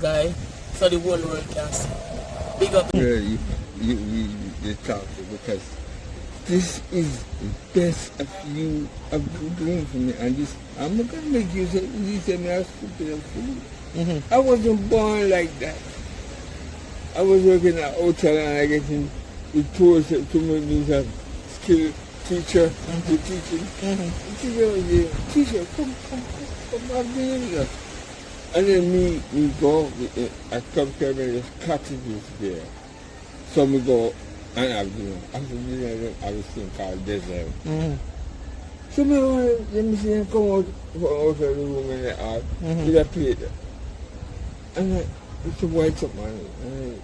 guy so the whole world can see. Big up. Yeah, you talk to because this is the best of you of doing for me, and this I'm not gonna make you say me I'm stupid and fool. I wasn't born like that. I was working at a hotel and I get in the tours to make me a skill teacher to teaching. The teacher, come back there. And then me go, I come to the cottages there. So we go and have dinner. After dinner, I have a thing called dessert. So let me see him come out from out of the room in the art with a plate. And it's a white up man. And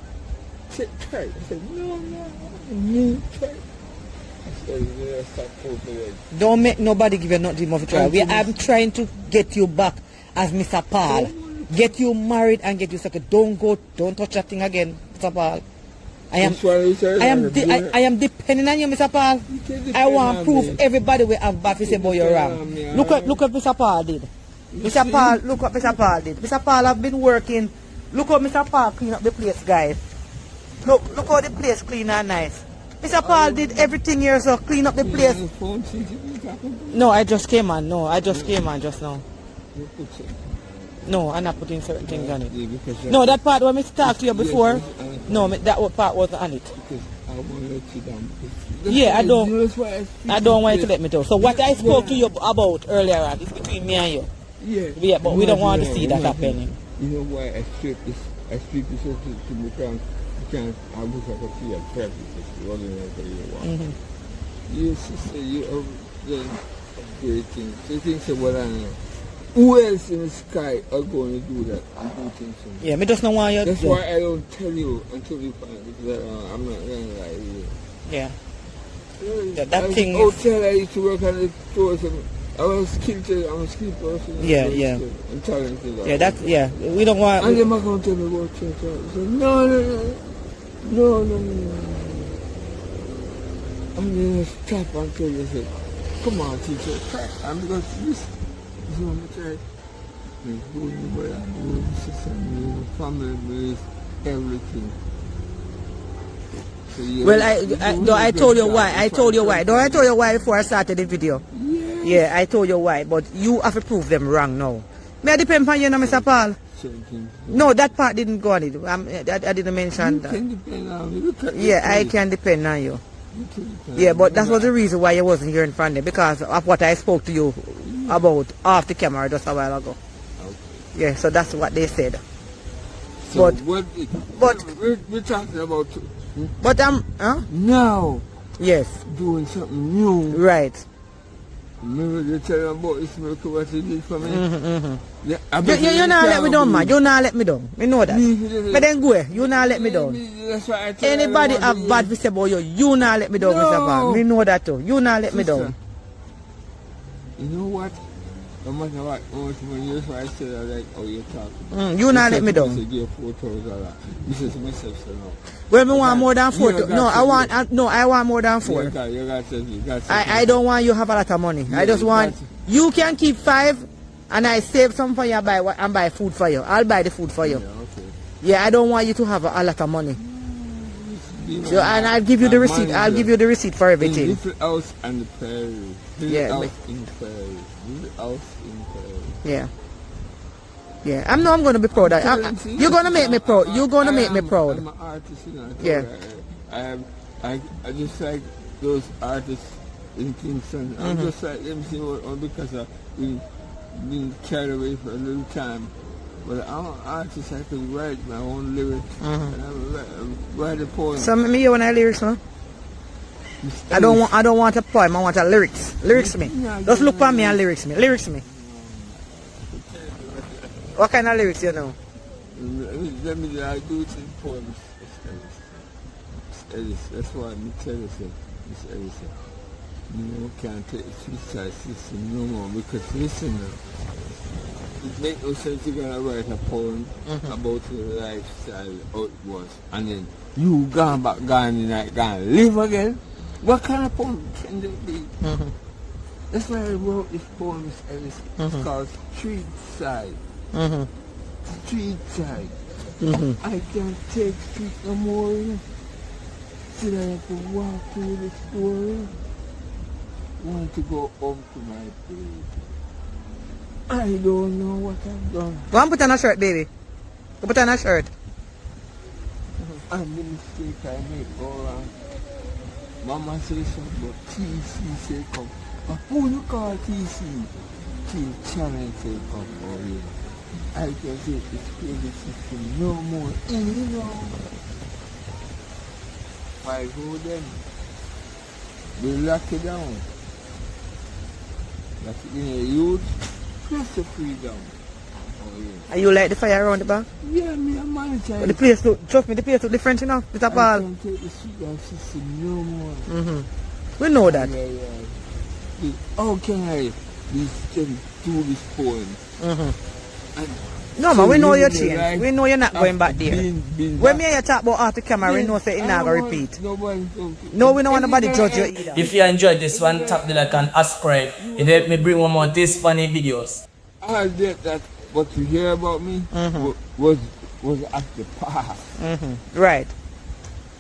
I said, try. I said, no, me try. I said, yeah, stop over. Don't make nobody give you nothing more to try. I'm trying to get you back as Mr. Paul. Get you married and get you second. Don't touch that thing again, Mr. Paul. I am depending on you, Mr. Paul. I want proof everybody will have bad to say about you wrong. Look what Mr. Paul did. Mr. Paul, look what Mr. Paul did. Mr. Paul have been working. Look how Mr. Paul clean up the place, guys. Look how the place clean and nice. Mr. Paul did everything here, so clean up the place. No, I just came on. No, I just came on just now. No, I'm not putting certain things on it. No, that part when I talked to you before, no, that part wasn't on it. Yeah, I don't want you to let me down. So what I spoke to you about earlier on is between me and you. Yeah, but we don't want to see that happening. You know why I strip this to become because I wish I could see a purpose running over you. You sister, you are the great thing. So things say what I know. Who else in the sky are going to do that? I'm doing things. Yeah, me just don't want you. That's why I don't tell you until you find it. Because I'm not going to lie to you. Yeah. That thing. Hotel I used to work on the tours. I was skilled person. Yeah. I'm talented. Yeah, we don't want. And they're not going to tell me about church. I said, no. I'm going to stop until they say, come on, teacher, try. I'm going to this. This one I try. My brother, my sister, my family, everything. So, yeah, well, I told you why. Don't I tell you why before I started the video? Yeah, I told you why, but you have to prove them wrong now. May I depend on you now, Mr. Paul? No, that part didn't go on it. I didn't mention that. Can depend on me. Yeah, I can depend on you. Yeah, but that was the reason why you wasn't hearing from them, because of what I spoke to you about off the camera just a while ago. Okay. Yeah, so that's what they said. So but we're talking about. But now. Yes. Doing something new. Right. Remember they tell you about this miracle what he did for me? Yeah, you not let me down, man. You not let me down. Me know that. But then go. You not let me down. That's why I tell anybody have bad to say about you, you not let me down, Mr. Paul. Me know that too. You not let me down. You know what? No matter what, when you I said I like how you talk. You not let me down. You said to myself, so no. Well, me want more than 4. I want more than 4. I don't want you to have a lot of money. I just want you can keep 5, and I save some for you and buy food for you. I'll buy the food for you. Yeah, okay. Yeah, I don't want you to have a lot of money. So, and I'll give you the receipt. I'll give you the receipt for everything. Little house and the prairie. Yeah. House in the prairie. Little house in the prairie. Yeah. Yeah, I'm going to be proud. You're going to make me proud. You're going to make me proud. I'm an artist, you know. Yeah. I just like those artists in Kingston. I'm just like them, because I've been carried away for a little time. But I'm an artist. I can write my own lyrics. And I write a poem. So me, you want a lyrics, huh? I don't want a poem. I want a lyrics. Lyrics me. Just look for me and lyrics me. Lyrics me. What kind of lyrics you know? Let me I do it in poems. Ellis. That's why I'm telling you, Miss Ellis. You can't take suicide system no more, because listen now. It makes no sense you're gonna write a poem about your lifestyle, how it was, and then you gone in night, gone live again. What kind of poem can there be? That's why I wrote this poem, Miss Ellis. It's called Street Side. Street Side. I can't take feet no more. Still I have to walk through the store. Want to go home to my place. I don't know what I've done. Go and put on a shirt, baby. Go put on a shirt. And the mistake I made all wrong. Mama says something, but TC say come. But who you call TC? Channel say come for you. I can say this crazy system no more. You know. Why go them? They lock it down. Lock it in a youth, plus the freedom. Oh, yeah. Are you like the fire around the back? Yeah, me a manager. But the place look, trust me, the place look different enough, Mr. Paul. I can't take the sugar system no more. We know that. Yeah, yeah. How can I be steady through this point? No man, we know you're really changed. like We know you're not going back there. When me and you talk about off the camera, we know say it not gonna repeat. No, we don't want nobody judge you either. If you enjoyed this one, tap the like and subscribe. It help me bring one more this funny videos. I did that. What you hear about me was at the past. Right.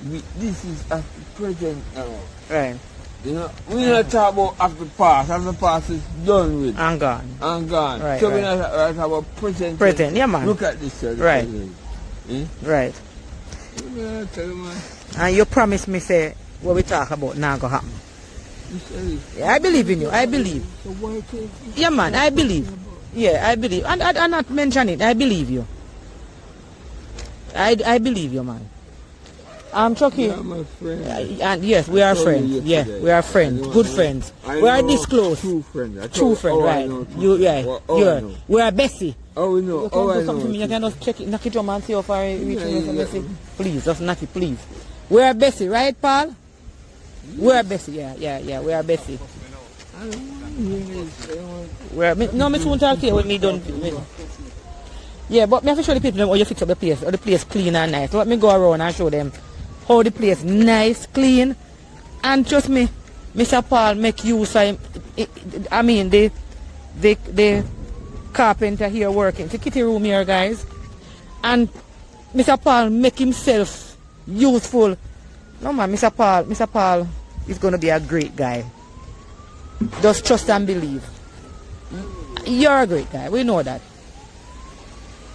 This is at the present now. Right. You know, we not talk about after past. After past is done with. And gone. And gone. Right, so right. we not talk about present. Present, yeah man. Look at this, sir. Right. Right. Yeah, tell you, man. And you promise me say what we talk about now go happen. You say, Yeah, I believe in you. I believe. so why can't you Yeah man, I believe. Yeah, I believe. And I not mention it. I believe you. I believe you, man. I'm Chucky. you're my friend? And yes, we are told friends. you Yeah, yesterday. we are friends. I know, Good I know. friends. I We are know this close. True friend. I True told- friend, oh, I right? know true You, yeah. friend. Oh, I You're. know. We are Bessie. Oh, we know. You can Oh, I do know. something for me. You can just check it, knock it on and see how far it reaches. Yeah, yeah. Please, just knock it, please. We are Bessie, right, Paul? We are Bessie. Yeah. We are Bessie. I don't want to hear this. I don't want We are. No, me won't talk here with me done. Yeah, but me have to show the people them how you fix up the place. How the place clean and nice. So let me go around and show them how the place nice, clean, and trust me, Mr. Paul make use of I mean the carpenter here working. The kitty room here, guys. And Mr. Paul make himself useful. No man, Mr. Paul is gonna be a great guy. Just trust and believe. You're a great guy. We know that.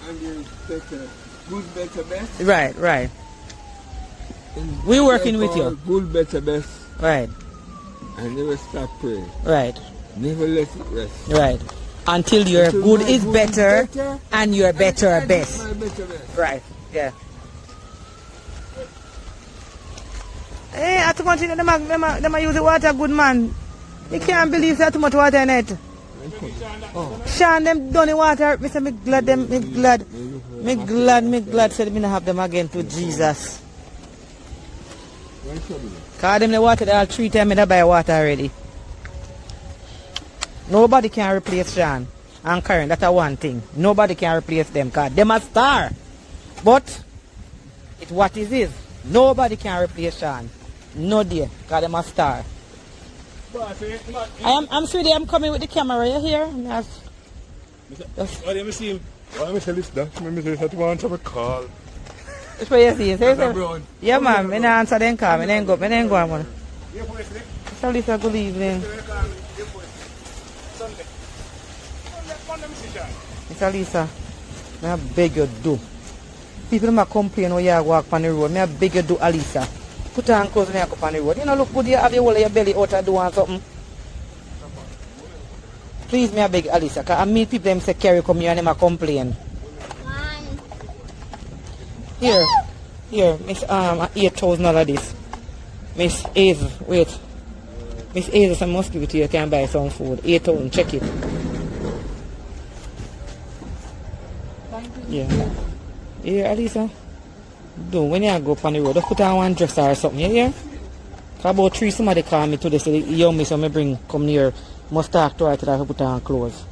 And there's better, good, better, best. Right. And We working with you. Good, better, best. Right. And never stop praying. Right. Never let it rest. Right. Until your Until good my is good better is better, and your better and best. my better best. Right. Yeah. Hey, I too much in them use the water good man. You can't believe that too much water in it. Shawn them done the water. Me say me glad said me not have them again to Jesus. Cause them the water they all 3 times me buy water already. Nobody can replace Shawn and Karen. That's a one thing. Nobody can replace them because them a star. But it's what it is. Nobody can replace Shawn. No dear, because them a star. I'm sure I'm coming with the camera. You hear? Why do you see him? Why do you say this? That me say that want to have a call. That's what you see. Say, yeah, man. I don't answer them call. I ain't go. Man. So Lisa, good evening. Mr. Lisa, I beg you do. People might complain when you walk on the road. I beg you do, Alisa. Put on clothes when you go on the road. You know, look good. You have your whole of your belly out and doing something. Please, me I beg Alisa, because I meet people them say carry come here and them a complain. Here, Miss $8,000 of this. Miss Hazel, wait. Miss Hazel, some mosquito you can buy some food. 8,000, check it. Yeah. Here, Alisa. Do when you go up on the road, just put on one dresser or something, you hear? About 3 somebody call me today, say you miss me bring come near. Must talk to her till I put on clothes.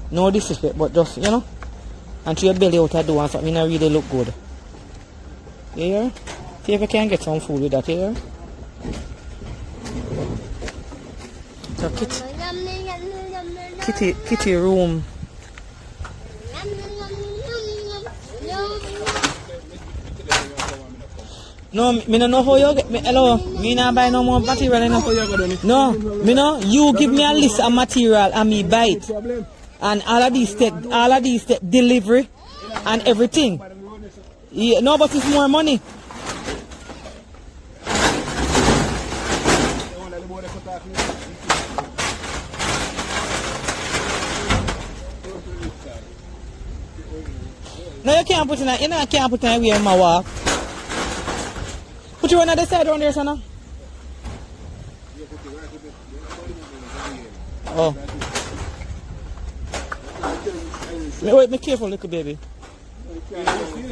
No disrespect, but just, you know. And to your belly out of doing something that really look good. You hear? See if I can get some food with that, you hear? So kitty room. No, me no know how you get me. Hello, me not buy no more material. No, me no. You give me a list of material and me buy it. And all of these take delivery and everything. Yeah, no, but it's more money. No, you can't put it in. You can't put it in where my walk. Put you on the other side around there, son. Oh. Wait, be careful, little baby.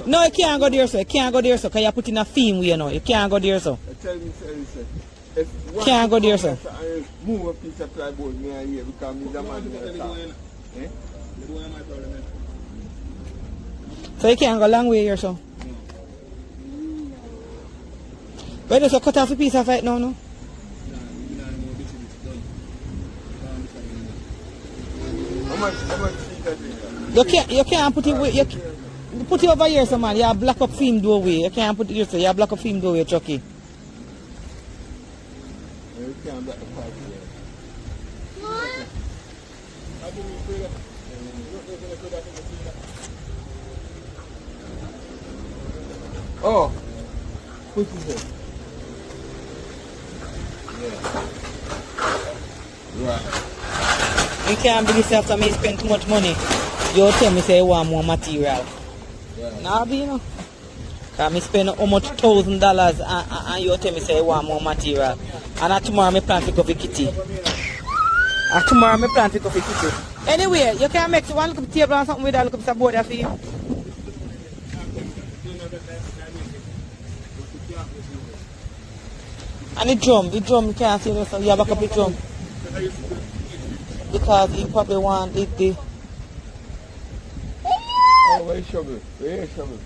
No, you can't go there, sir. You can't go there, sir. Because you put in a theme way, you know. You can't go there, sir. Can't go there, sir. Move a piece of plywood near here because I'm the man. So you can't go a long way here, sir. Wait, just cut off a piece of it now, no? How much You can't put it put it over here, sir, man. You have black up film doorway. You can't put it here, sir. You have black up film doorway, Chucky. You can't black the pipe here. Oh, put it here. Yeah. Right. You can't believe yourself after me spend too much money. You tell me say you want more material. Right. Nah, be, you know. Because I spend how much $1,000 and you tell me say you want more material. And tomorrow I plan to go for kitty. Tomorrow I plan to go for kitty. Anyway, you can make one look at the table and something with that look at the board for you. And the drum you can't see this, so you have back up the drum. Because he probably want it the... Oh, where's shovel? Where's shovel?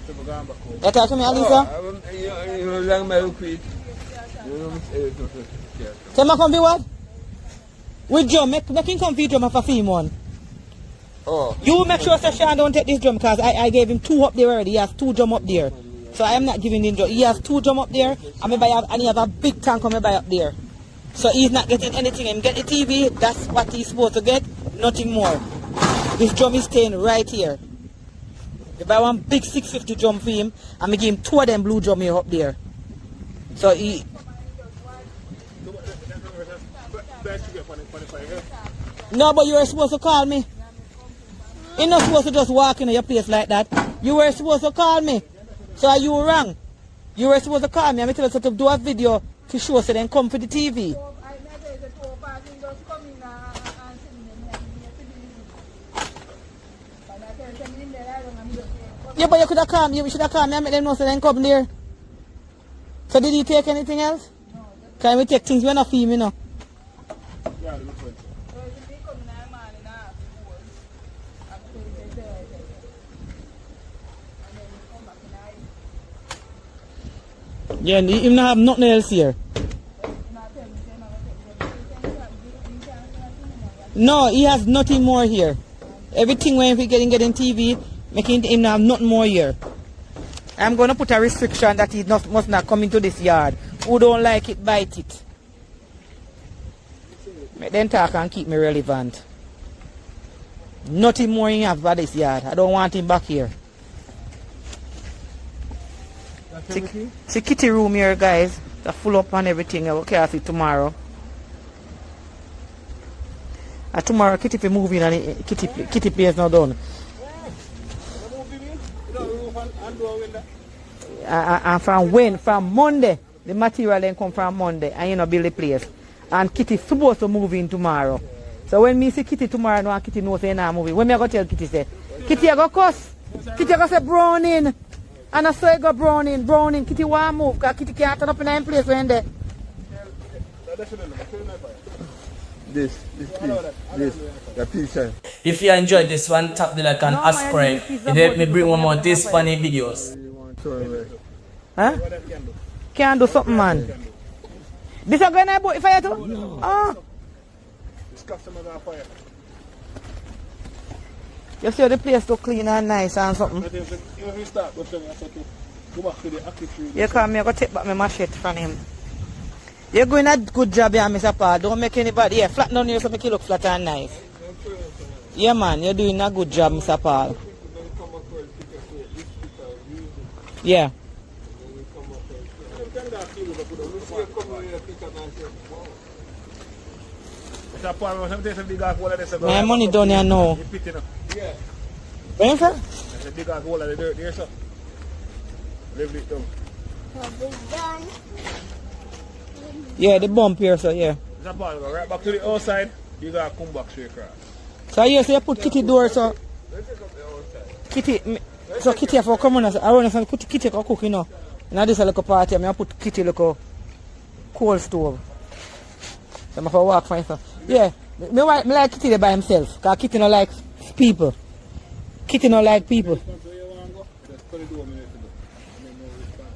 You talk to me, Alisa? You know, long my quick. You know, Tell me come be what? With drum, make him come for the drum for film one. Oh. You make sure that Shawn don't take this drum because I gave him 2 up there already. He has 2 drum up there. So I am not giving him drum. He has 2 drum up there and he have a big tank on me by up there. So he's not getting anything. Him get the TV, that's what he's supposed to get, nothing more. This drum is staying right here. If I want big 650 drum for him, I'm going to give him 2 of them blue drum here up there. So he... No, but you were supposed to call me. You're not supposed to just walk in your place like that. You were supposed to call me. So you were wrong. You were supposed to call me. I'm telling you to do a video to show so then come for the TV. Yeah, but you could have called me. You should have called me and make them know so then come there. So did you take anything else? Can we take things we're not filming, you know? Yeah, and he don't have nothing else here. No, he has nothing more here. Everything when we getting TV, making him have nothing more here. I'm going to put a restriction that he must not come into this yard. Who don't like it, bite it. Make them talk and keep me relevant. Nothing more he have for this yard. I don't want him back here. See kitty room here, guys. They're full up and everything. I will see tomorrow. Tomorrow kitty be moving and kitty place not done. And from when? From Monday. The material then come from Monday and you know build the place. And kitty supposed to move in tomorrow. So when me see kitty tomorrow, no kitty knows say nah moving. When me I go tell kitty say, kitty I go cuss. Kitty I go say Browning. And I saw you go Browning, kitty want move, because kitty can't turn up in any place when there. This piece, the piece. If you enjoyed this one, tap the like and subscribe. It help me bring one more this funny videos. Huh? Can't do something, man. This is going to be fire too? No. Oh. You see the place look clean and nice and something. Go back to the active tree. You come here, go take back my machete from him. You're doing a good job here, Mr. Paul. Don't make anybody here. Flatten down here so make it look flat and nice. Yeah, man, you're doing a good job, Mr. Paul. Yeah. My money down here now. Yeah. Where you from? There's a big hole of the dirt there, sir. Level it down. Yeah, the bump here, so yeah. Mr. Paul, go right back to the outside. You gotta come back straight across. So here, so you put Kitty door, so Kitty, so Kitty have to come on, I run and put Kitty go cook, you know. Now this is like a party, I put Kitty like a coal stove. So I have to walk for myself. Yeah, me like Kitty there by himself, because Kitty don't like people. Kitty don't like people.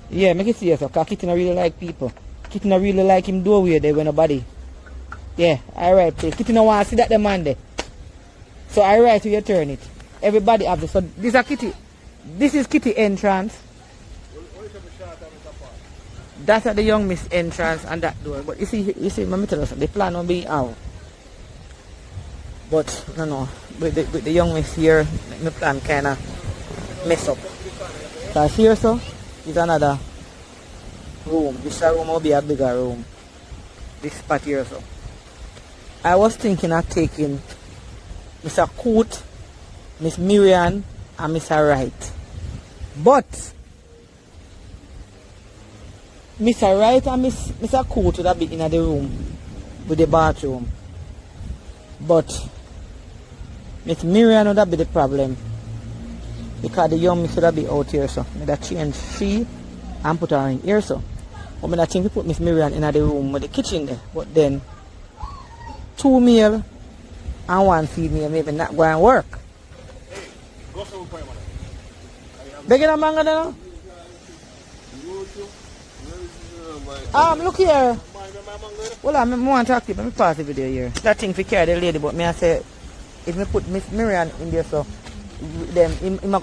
Yeah, make it see yourself, because Kitty don't really like people. Kitty don't really like him doorway there with nobody. Yeah, alright, please. Kitty don't want to see that the man there. So alright, so you turn it. Everybody have this. So this is Kitty. This is Kitty entrance. That's at the young miss entrance and that door. But you see, my tell us, the plan will be out. But no, with the young miss here, the plan kind of mess up. So here, so is another room. This room will be a bigger room. This spot here, so. I was thinking of taking Mr. Coot, Miss Miriam, and Mr. Wright. But Mr. Wright and Mr. Coot would have been in the room with the bathroom. But Miss Miriam would have been the problem. Because the young miss would have been out here, so I would change she and put her in here, so. But I think we put Miss Miriam in the room with the kitchen there. But then 2 meal and 1 female maybe not going to work. Begging a manga now? Look here. Well, I want to talk to you, but I pass the video here. That thing for carry the lady, but me I say, if me put Miss Miriam in there, so then he might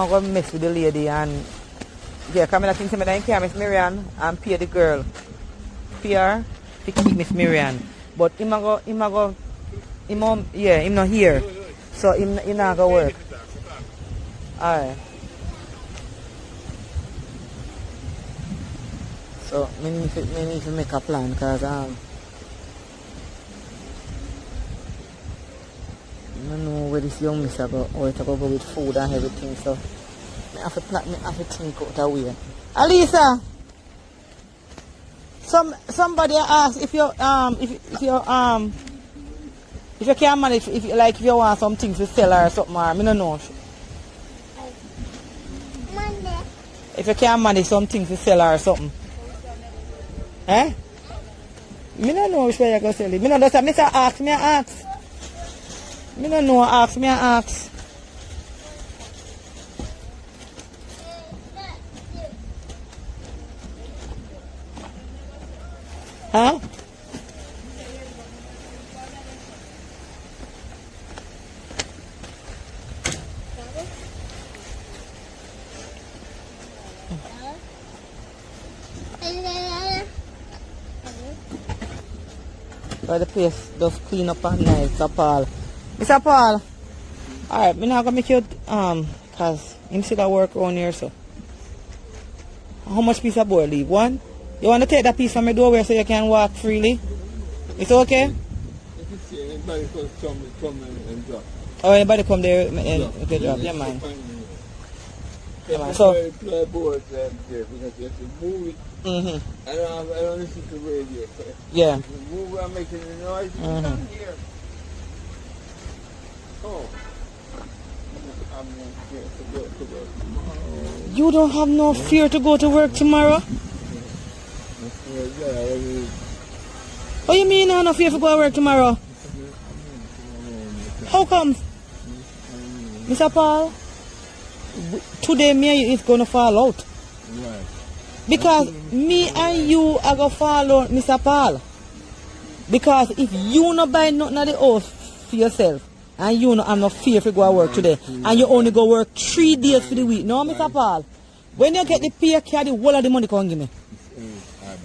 go mess with the lady and yeah, come in I think I don't care Miss Miriam and pay the girl. Pay her to keep Miss Miriam. But him not here. So him not go work. Alright. So me need to make a plan because I don't know where this young miss go or it go with food and everything, so I have to think out a way. Alisa, somebody asked if you can manage if you want some things to sell or something, or I don't know. If you can manage some things to sell or something. Eh? Me don't know which way you go sell it. Me don't know, so me say ask, me ask. Me don't know, ask, me ask. Huh? So the place just clean up and nice, Mr. Paul. Mr. Paul, alright, me not gonna make you cause him still work around here, so. How much piece of board leave? 1? You want to take that piece from my doorway so you can walk freely? It's okay? If you see anybody come and drop. Oh, anybody come there and drop? Yeah, man. Yeah, man. So, play boards there because you have to move it. I don't listen to radio. So yeah. if you move and making the noise, you come here. Oh. I'm scared to go to work tomorrow. You don't have no fear to go to work tomorrow? What you mean you have no fear to go to work tomorrow? How come? Mr. Paul, today me and you is going to fall out. Right. Because me and you are going to fall out, Mr. Paul. Because if you not buy nothing at the house for yourself, and you not have no fear to go to work today, and you only go work 3 days for the week, no, Mr. Paul? When you get the pay, carry the whole of the money come give me.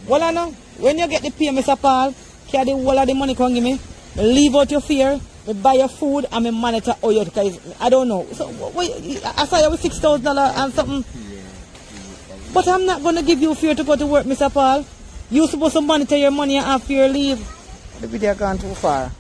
Well, I know. When you get the pay, Mr. Paul, carry the whole of the money come give me. Leave out your fear. Me buy your food and me monitor all your because I don't know. So I saw you with $6,000 and something. But I'm not gonna give you fear to go to work, Mr. Paul. You're supposed to monitor your money and have fear leave. The video gone too far.